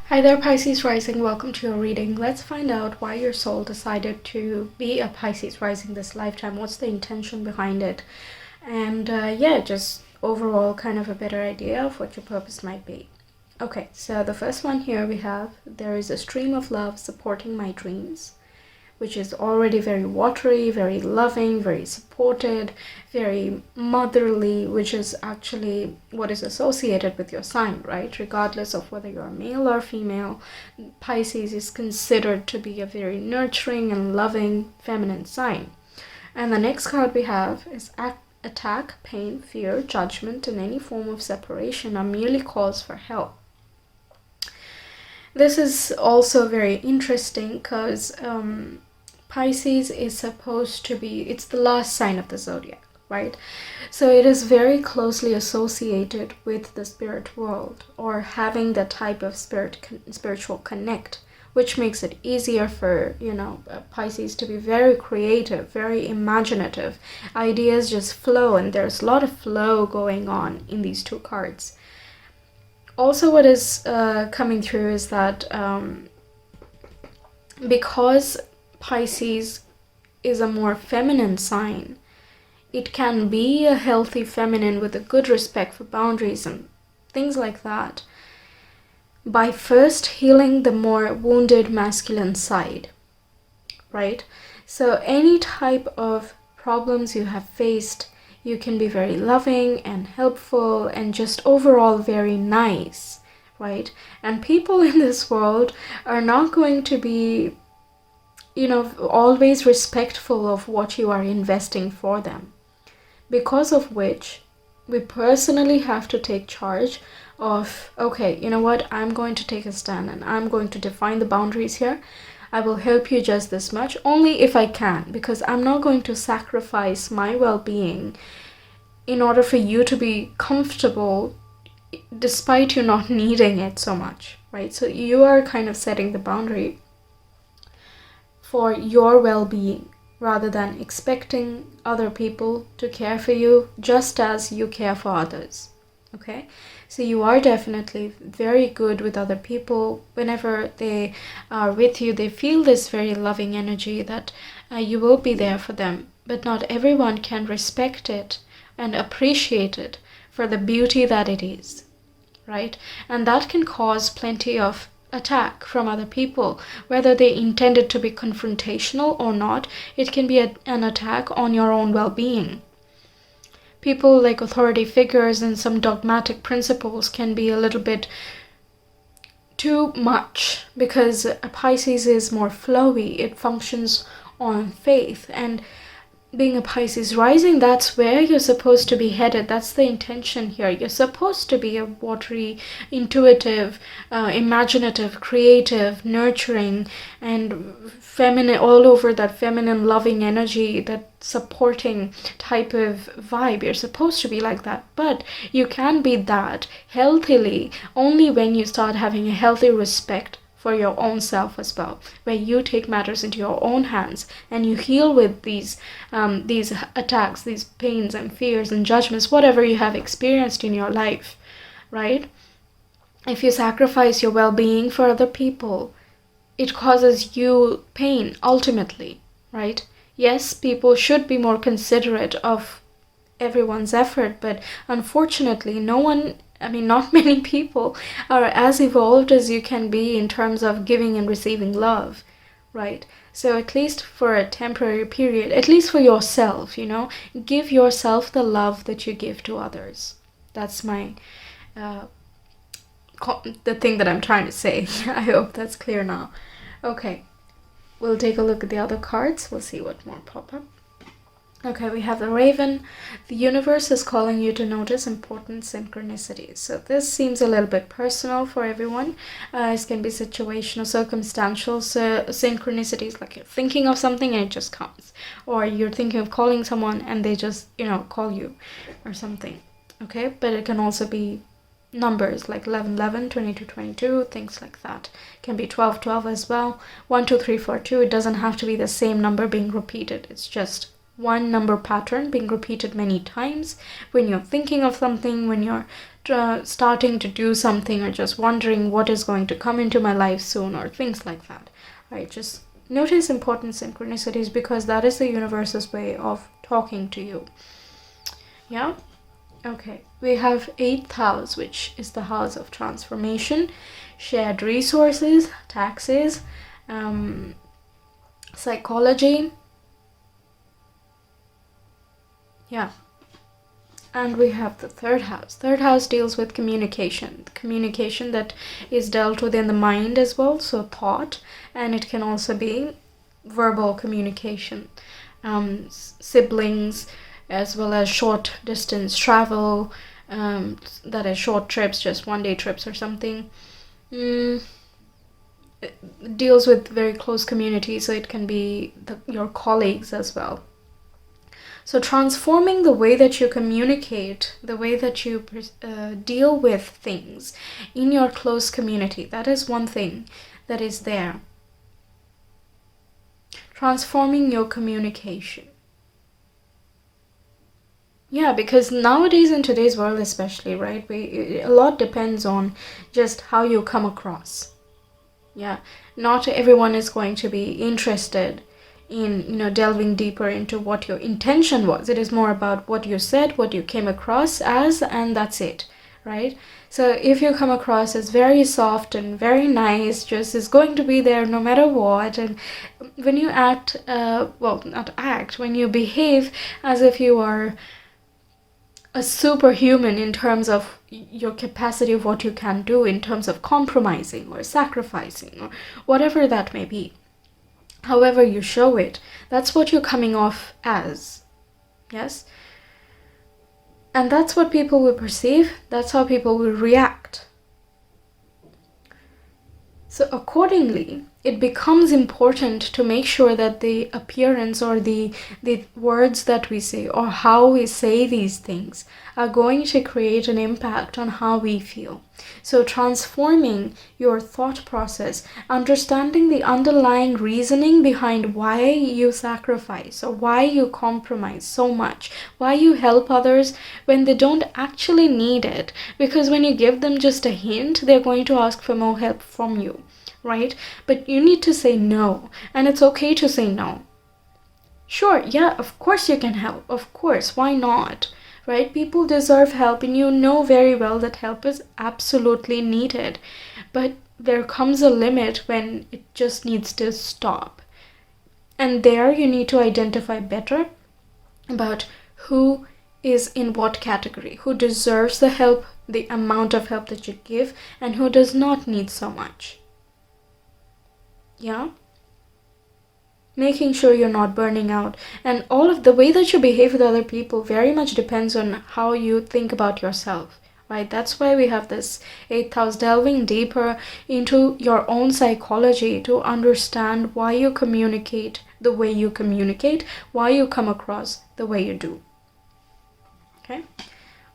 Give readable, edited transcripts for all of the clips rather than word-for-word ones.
Hi there, Pisces rising. Welcome to your reading. Let's find out why your soul decided to be a Pisces rising this lifetime. What's the intention behind it? And yeah, just overall kind of a better idea of what your purpose might be. Okay, so the first one here we have, there is a stream of love supporting my dreams, which is already very watery, very loving, very supported, very motherly, which is actually what is associated with your sign, right? Regardless of whether you're male or female, Pisces is considered to be a very nurturing and loving feminine sign. And the next card we have is attack, pain, fear, judgment, and any form of separation are merely cause for help. This is also very interesting because Pisces is supposed to be, it's the last sign of the zodiac, right? So it is very closely associated with the spirit world, or having that type of spiritual connect, which makes it easier for, Pisces to be very creative, very imaginative. Ideas just flow, and there's a lot of flow going on in these two cards. Also, what is coming through is that because Pisces is a more feminine sign, it can be a healthy feminine with a good respect for boundaries and things like that, by first healing the more wounded masculine side, right? So any type of problems you have faced, you can be very loving and helpful and just overall very nice, right? And people in this world are not going to be always respectful of what you are investing for them. Because of which, we personally have to take charge of, okay, you know what, I'm going to take a stand and I'm going to define the boundaries here. I will help you just this much, only if I can, because I'm not going to sacrifice my well-being in order for you to be comfortable despite you not needing it so much, right? So you are kind of setting the boundary for your well-being, rather than expecting other people to care for you just as you care for others. Okay, so you are definitely very good with other people. Whenever they are with you, they feel this very loving energy that you will be there for them, but not everyone can respect it and appreciate it for the beauty that it is, right? And that can cause plenty of attack from other people, whether they intended to be confrontational or not. It can be an attack on your own well-being. People like authority figures and some dogmatic principles can be a little bit too much, because a Pisces is more flowy. It functions on faith, and being a Pisces rising, that's where you're supposed to be headed. That's the intention here. You're supposed to be a watery, intuitive, imaginative, creative, nurturing, and feminine, all over that feminine loving energy, that supporting type of vibe. You're supposed to be like that, but you can be that healthily only when you start having a healthy respect for your own self as well, where you take matters into your own hands and you heal with these attacks, these pains and fears and judgments, whatever you have experienced in your life, right? If you sacrifice your well-being for other people, it causes you pain ultimately, right? Yes, people should be more considerate of everyone's effort, but unfortunately not many people are as evolved as you can be in terms of giving and receiving love, right? So at least for a temporary period, at least for yourself, give yourself the love that you give to others. That's my the thing that I'm trying to say. I hope that's clear now. Okay, we'll take a look at the other cards. We'll see what more pop up. Okay, we have the Raven. The universe is calling you to notice important synchronicities. So this seems a little bit personal for everyone. It can be situational, circumstantial synchronicities, like you're thinking of something and it just comes. Or you're thinking of calling someone and they just, call you or something. Okay, but it can also be numbers like 11, 11, 22, 22, things like that. It can be 12, 12 as well. 1, 2, 3, 4, 2. It doesn't have to be the same number being repeated. It's just one number pattern being repeated many times when you're thinking of something, when you're starting to do something, or just wondering what is going to come into my life soon, or things like that. Right? Just notice important synchronicities, because that is the universe's way of talking to you. Yeah? Okay. We have 8th house, which is the house of transformation, shared resources, taxes, psychology. Yeah. And we have the 3rd house. 3rd house deals with communication. Communication that is dealt with in the mind as well, so thought. And it can also be verbal communication. Siblings, as well as short distance travel, that is short trips, just one-day trips or something. It deals with very close community, so it can be your colleagues as well. So transforming the way that you communicate, the way that you deal with things in your close community, that is one thing that is there. Transforming your communication. Yeah, because nowadays, in today's world especially, right, a lot depends on just how you come across. Yeah, not everyone is going to be interested in, delving deeper into what your intention was. It is more about what you said, what you came across as, and that's it, right? So if you come across as very soft and very nice, just is going to be there no matter what, and when you act, when you behave as if you are a superhuman in terms of your capacity of what you can do, in terms of compromising or sacrificing or whatever that may be, however you show it, that's what you're coming off as. Yes? And that's what people will perceive. That's how people will react. So accordingly, it becomes important to make sure that the appearance or the words that we say or how we say these things are going to create an impact on how we feel. So transforming your thought process, understanding the underlying reasoning behind why you sacrifice or why you compromise so much, why you help others when they don't actually need it, because when you give them just a hint, they're going to ask for more help from you. Right? But you need to say no, and it's okay to say no. Sure, yeah, of course you can help. Of course, why not? Right? People deserve help, and you know very well that help is absolutely needed. But there comes a limit when it just needs to stop. And there you need to identify better about who is in what category, who deserves the help, the amount of help that you give, and who does not need so much. Yeah, making sure you're not burning out, and all of the way that you behave with other people very much depends on how you think about yourself, right? That's why we have this 8th house, delving deeper into your own psychology to understand why you communicate the way you communicate, why you come across the way you do. Okay.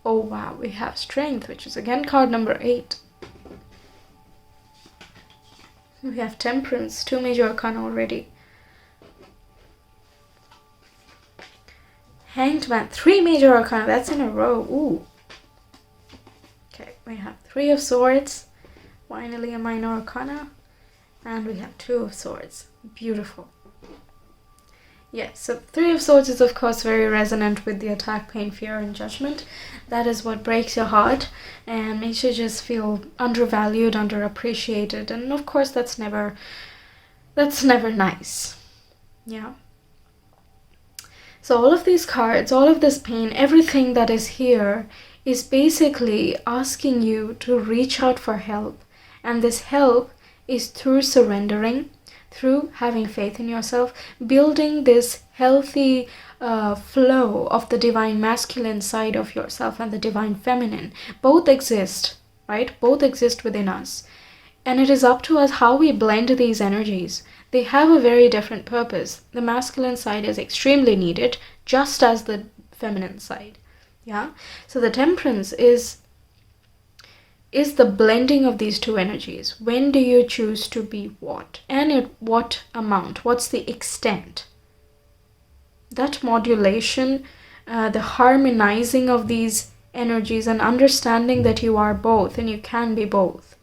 Oh wow, we have strength, which is again card number 8. We have temperance, 2 major arcana already. Hanged Man, 3 major arcana, that's in a row. Ooh. Okay, we have 3 of swords, finally a minor arcana, and we have 2 of swords. Beautiful. Yes, so 3 of swords is of course very resonant with the attack, pain, fear, and judgment. That is what breaks your heart and makes you just feel undervalued, underappreciated, and of course that's never nice. Yeah. So all of these cards, all of this pain, everything that is here is basically asking you to reach out for help. And this help is through surrendering, through having faith in yourself, building this healthy flow of the divine masculine side of yourself and the divine feminine. Both exist, right? Both exist within us. And it is up to us how we blend these energies. They have a very different purpose. The masculine side is extremely needed, just as the feminine side. Yeah? So the temperance is the blending of these 2 energies. When do you choose to be what? And at what amount? What's the extent? that modulation, the harmonizing of these energies, and understanding that you are both and you can be both.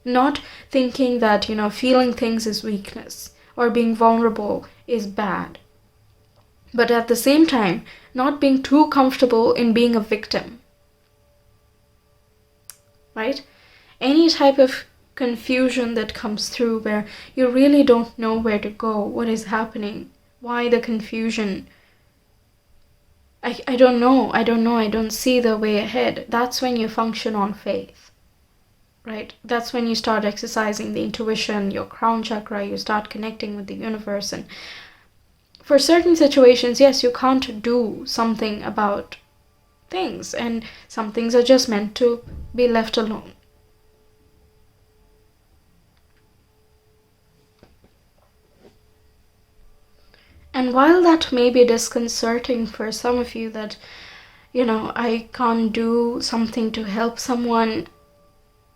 Not thinking that, feeling things is weakness or being vulnerable is bad. But at the same time, not being too comfortable in being a victim. Right? Any type of confusion that comes through where you really don't know where to go, what is happening, why the confusion, I don't know, I don't see the way ahead. That's when you function on faith, right? That's when you start exercising the intuition, your crown chakra, you start connecting with the universe. And for certain situations, yes, you can't do something about things, and some things are just meant to be left alone. And while that may be disconcerting for some of you, that, I can't do something to help someone,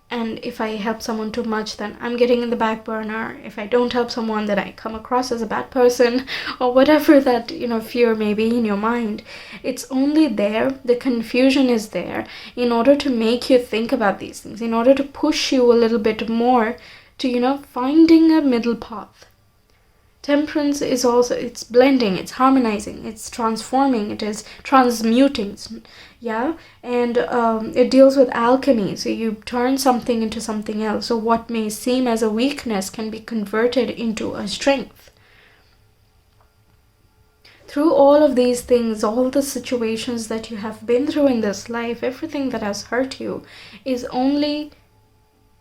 and if I help someone too much, then I'm getting in the back burner. If I don't help someone, then I come across as a bad person, or whatever that, fear may be in your mind. It's only there, the confusion is there, in order to make you think about these things, in order to push you a little bit more to, finding a middle path. Temperance is also, it's blending, it's harmonizing, it's transforming, it is transmuting, and it deals with alchemy. So you turn something into something else. So what may seem as a weakness can be converted into a strength. Through all of these things, all the situations that you have been through in this life, everything that has hurt you is only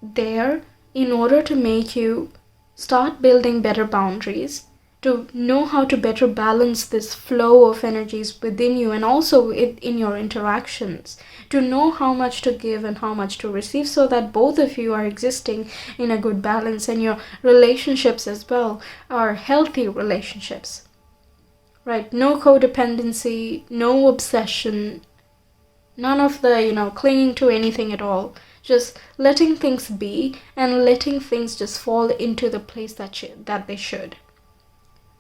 there in order to make you start building better boundaries, to know how to better balance this flow of energies within you, and also in your interactions, to know how much to give and how much to receive, so that both of you are existing in a good balance, and your relationships as well are healthy relationships. Right? No codependency, no obsession, none of the, clinging to anything at all. Just letting things be and letting things just fall into the place that they should.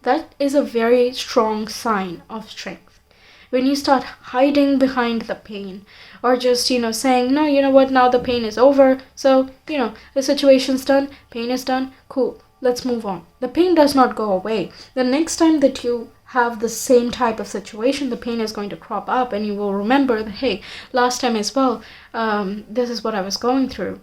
That is a very strong sign of strength. When you start hiding behind the pain, or just, saying, no, you know what, now the pain is over, so, the situation's done, pain is done, cool, let's move on. The pain does not go away. The next time that you have the same type of situation, the pain is going to crop up, and you will remember that, hey, last time as well, this is what I was going through.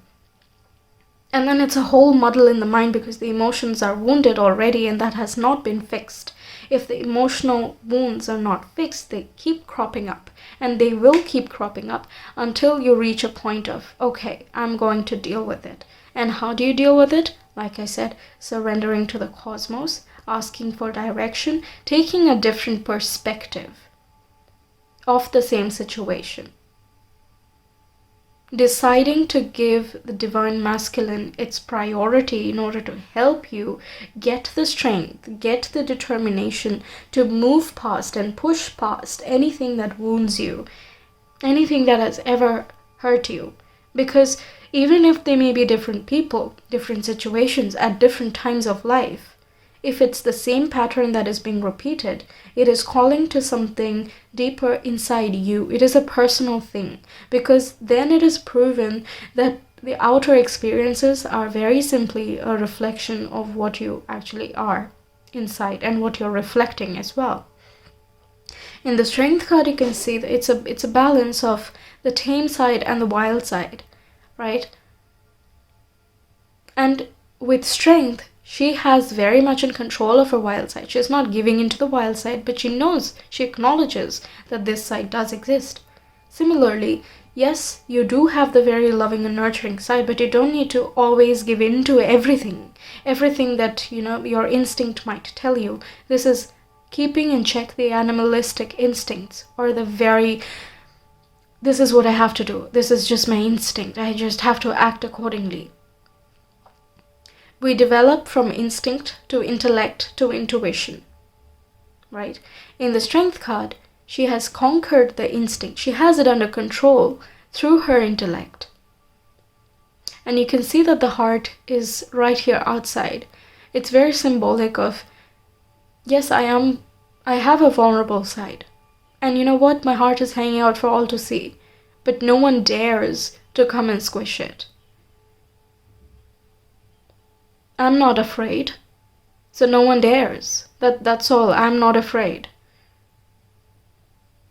And then it's a whole muddle in the mind, because the emotions are wounded already, and that has not been fixed. If the emotional wounds are not fixed, they keep cropping up, and they will keep cropping up until you reach a point of, okay, I'm going to deal with it. And how do you deal with it? Like I said, surrendering to the cosmos, asking for direction, taking a different perspective of the same situation. Deciding to give the divine masculine its priority in order to help you get the strength, get the determination to move past and push past anything that wounds you, anything that has ever hurt you. Because even if they may be different people, different situations at different times of life, if it's the same pattern that is being repeated, it is calling to something deeper inside you. It is a personal thing, because then it is proven that the outer experiences are very simply a reflection of what you actually are inside, and what you're reflecting as well. In the Strength card, you can see that it's a balance of the tame side and the wild side, right? And with Strength, she has very much in control of her wild side. She's not giving into the wild side, but she knows, she acknowledges that this side does exist. Similarly, yes, you do have the very loving and nurturing side, but you don't need to always give in to everything that, your instinct might tell you. This is keeping in check the animalistic instincts, or this is what I have to do. This is just my instinct. I just have to act accordingly. We develop from instinct to intellect to intuition, right? In the Strength card, she has conquered the instinct. She has it under control through her intellect. And you can see that the heart is right here outside. It's very symbolic of, yes, I am I have a vulnerable side. And you know what? My heart is hanging out for all to see. But no one dares to come and squish it. I'm not afraid. So no one dares. That's all. I'm not afraid.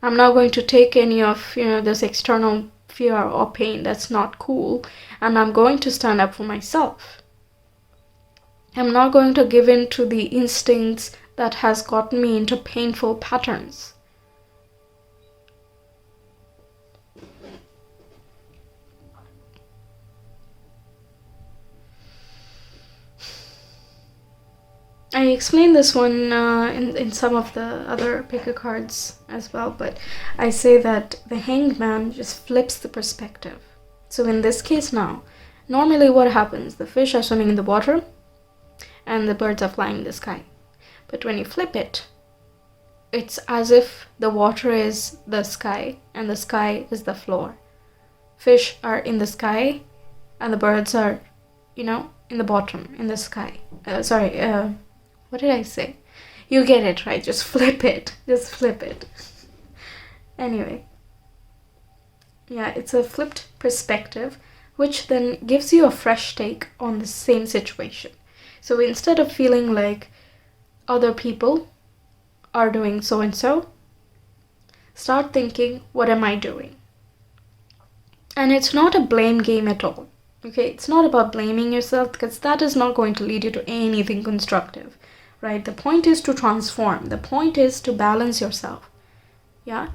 I'm not going to take any of, this external fear or pain. That's not cool. And I'm going to stand up for myself. I'm not going to give in to the instincts that has gotten me into painful patterns. I explained this one in some of the other picker cards as well, but I say that the Hanged Man just flips the perspective. So in this case now, normally what happens? The fish are swimming in the water and the birds are flying in the sky. But when you flip it, it's as if the water is the sky and the sky is the floor. Fish are in the sky and the birds are, in the bottom, in the sky. What did I say? You get it, right? Just flip it. Just flip it. Anyway. Yeah, it's a flipped perspective, which then gives you a fresh take on the same situation. So instead of feeling like other people are doing so and so, start thinking, what am I doing? And it's not a blame game at all. Okay, it's not about blaming yourself, because that is not going to lead you to anything constructive. Right? The point is to transform. The point is to balance yourself. Yeah?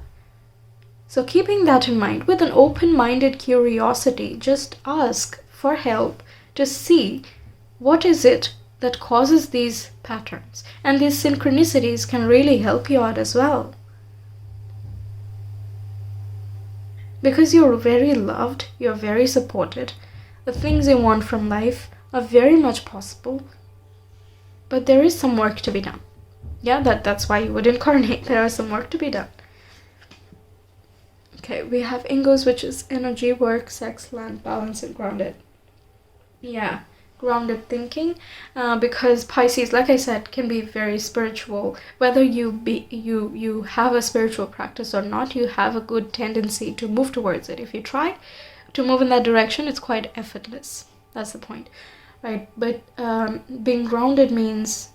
So keeping that in mind, with an open-minded curiosity, just ask for help to see what is it that causes these patterns. And these synchronicities can really help you out as well. Because you're very loved, you're very supported, the things you want from life are very much possible. But there is some work to be done. Yeah, that's why you would incarnate. There is some work to be done. Okay, we have Ingos, which is energy, work, sex, land, balance, and grounded. Yeah, grounded thinking. Because Pisces, like I said, can be very spiritual. Whether you have a spiritual practice or not, you have a good tendency to move towards it. If you try to move in that direction, it's quite effortless. That's the point. Right, but being grounded means,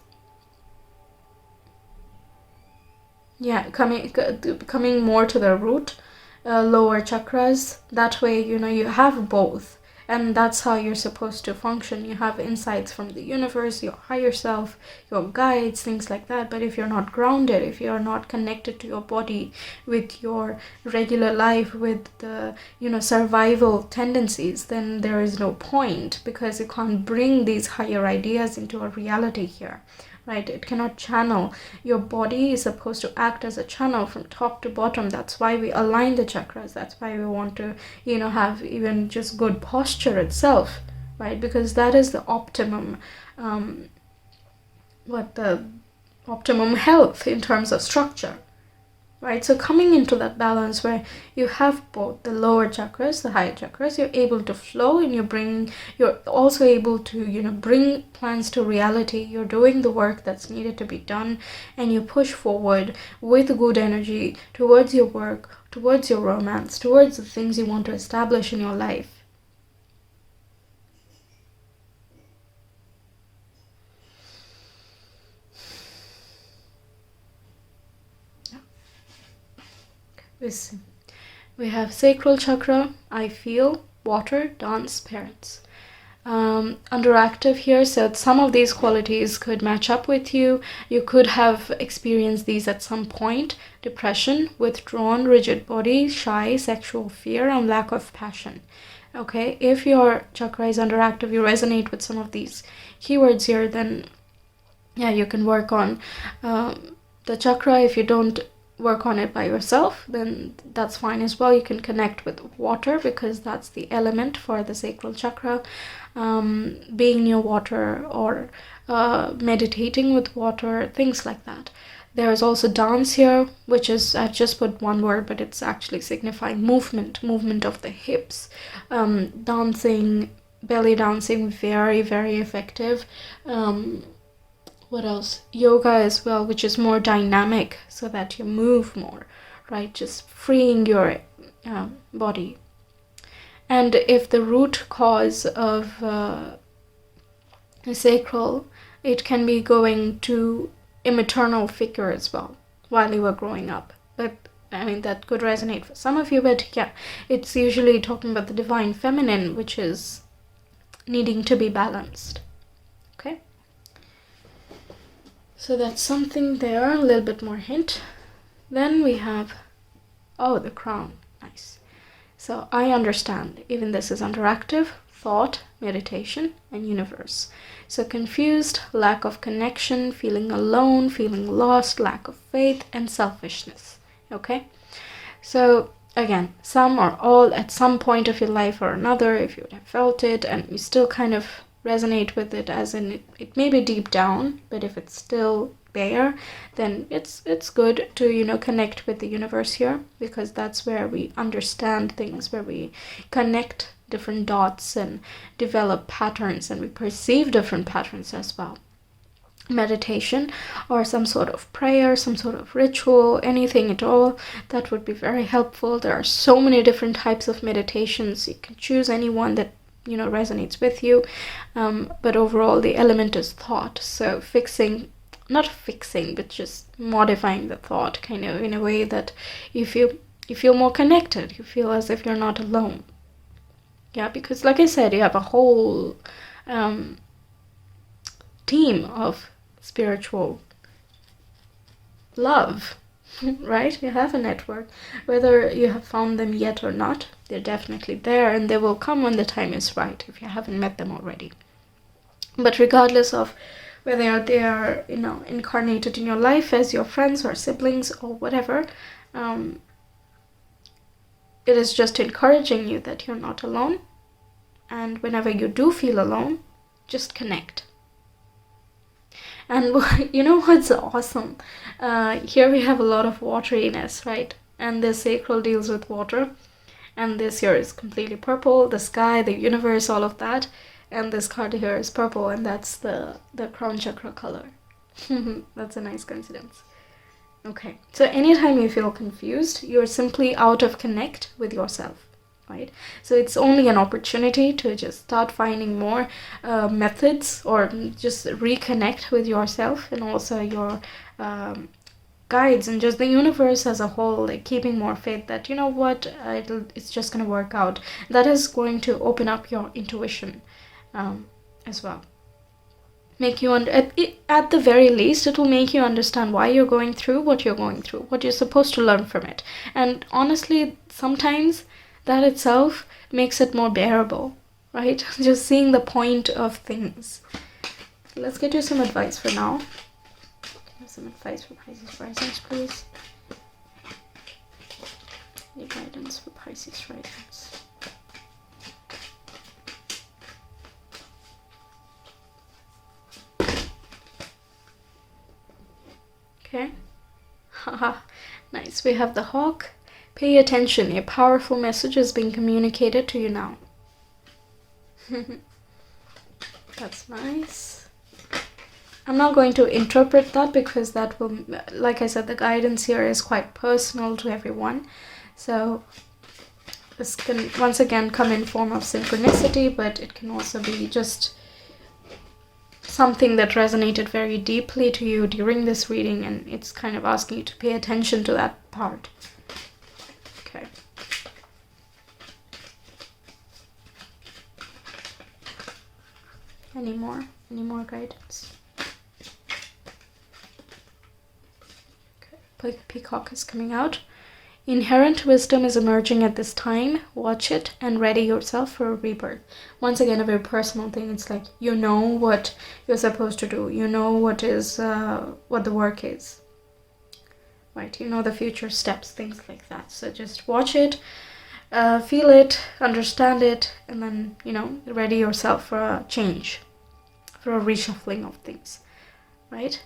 coming more to the root, lower chakras. That way, you have both, and that's how you're supposed to function. You have insights from the universe, your higher self, your guides, things like that. But if you're not grounded, if you're not connected to your body, with your regular life, with the survival tendencies, then there is no point, because you can't bring these higher ideas into a reality here. Right? It cannot channel. Your body is supposed to act as a channel from top to bottom. That's why we align the chakras. That's why we want to, have even just good posture itself, right? Because that is the optimum, the optimum health in terms of structure, right? So coming into that balance where you have both the lower chakras, the higher chakras, you're able to flow, and you're also able to, bring plans to reality. You're doing the work that's needed to be done, and you push forward with good energy towards your work, towards your romance, towards the things you want to establish in your life. We have Sacral Chakra, I feel, water, dance, parents. Underactive here, so some of these qualities could match up with you. You could have experienced these at some point. Depression, withdrawn, rigid body, shy, sexual fear, and lack of passion. Okay, if your chakra is underactive, you resonate with some of these keywords here, then you can work on the chakra. If you don't work on it by yourself, then that's fine as well. You can connect with water, because that's the element for the sacral chakra. Being near water, or meditating with water, things like that. There's also dance here, which is, I've just put one word, but it's actually signifying movement of the hips. Dancing, belly dancing, very, very effective. what else? Yoga as well, which is more dynamic, so that you move more, right? Just freeing your body. And if the root cause of sacral, it can be going to a maternal figure as well while you were growing up. But I mean, that could resonate for some of you, but yeah, it's usually talking about the divine feminine, which is needing to be balanced. Okay, so that's something there, a little bit more hint. Then we have, oh, the crown. Nice. So I understand, even this is interactive, thought, meditation, and universe. So confused, lack of connection, feeling alone, feeling lost, lack of faith, and selfishness. Okay, so again, some or all at some point of your life or another, if you would have felt it and you still kind of resonate with it, as in it may be deep down, but if it's still there, then it's good to, you know, connect with the universe here, because that's where we understand things, where we connect different dots and develop patterns, and we perceive different patterns as well. Meditation or some sort of prayer, some sort of ritual, anything at all, that would be very helpful. There are so many different types of meditations. You can choose any one that, you know, resonates with you, but overall the element is thought. So not fixing, but just modifying the thought, kind of in a way that you feel more connected, you feel as if you're not alone. Yeah, because like I said, you have a whole team of spiritual love, right? You have a network. Whether you have found them yet or not, they're definitely there, and they will come when the time is right, if you haven't met them already. But regardless of whether they are, you know, incarnated in your life as your friends or siblings or whatever, it is just encouraging you that you're not alone, and whenever you do feel alone, just connect. And you know what's awesome? Here we have a lot of wateriness, right? And the sacral deals with water. And this here is completely purple, the sky, the universe, all of that. And this card here is purple, and that's the crown chakra color. That's a nice coincidence. Okay, so anytime you feel confused, you're simply out of connect with yourself. Right? So it's only an opportunity to just start finding more methods, or just reconnect with yourself, and also your guides, and just the universe as a whole, like keeping more faith that, you know what, it's just going to work out. That is going to open up your intuition as well. Make you at the very least, it will make you understand why you're going through what you're going through, what you're supposed to learn from it. And honestly, sometimes that itself makes it more bearable, right? Just seeing the point of things. Let's get you some advice for now. Some advice for Pisces risings, please. Any guidance for Pisces risings? Okay. Haha. Nice. We have the hawk. Pay attention, a powerful message is being communicated to you now. That's nice. I'm not going to interpret that, because that will, like I said, the guidance here is quite personal to everyone. So this can once again come in form of synchronicity, but it can also be just something that resonated very deeply to you during this reading, and it's kind of asking you to pay attention to that part. Okay. Any more guidance? Okay. Peacock is coming out. Inherent wisdom is emerging at this time. Watch it and ready yourself for a rebirth. Once again, a very personal thing. It's like, you know what you're supposed to do. You know what the work is. Right? You know the future steps, things like that. So just watch it, feel it, understand it, and then, you know, ready yourself for a change, for a reshuffling of things. Right?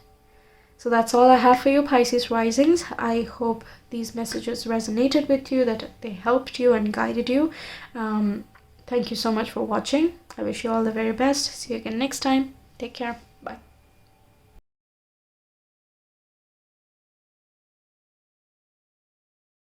So that's all I have for you, Pisces risings. I hope these messages resonated with you, that they helped you and guided you. Thank you so much for watching. I wish you all the very best. See you again next time. Take care.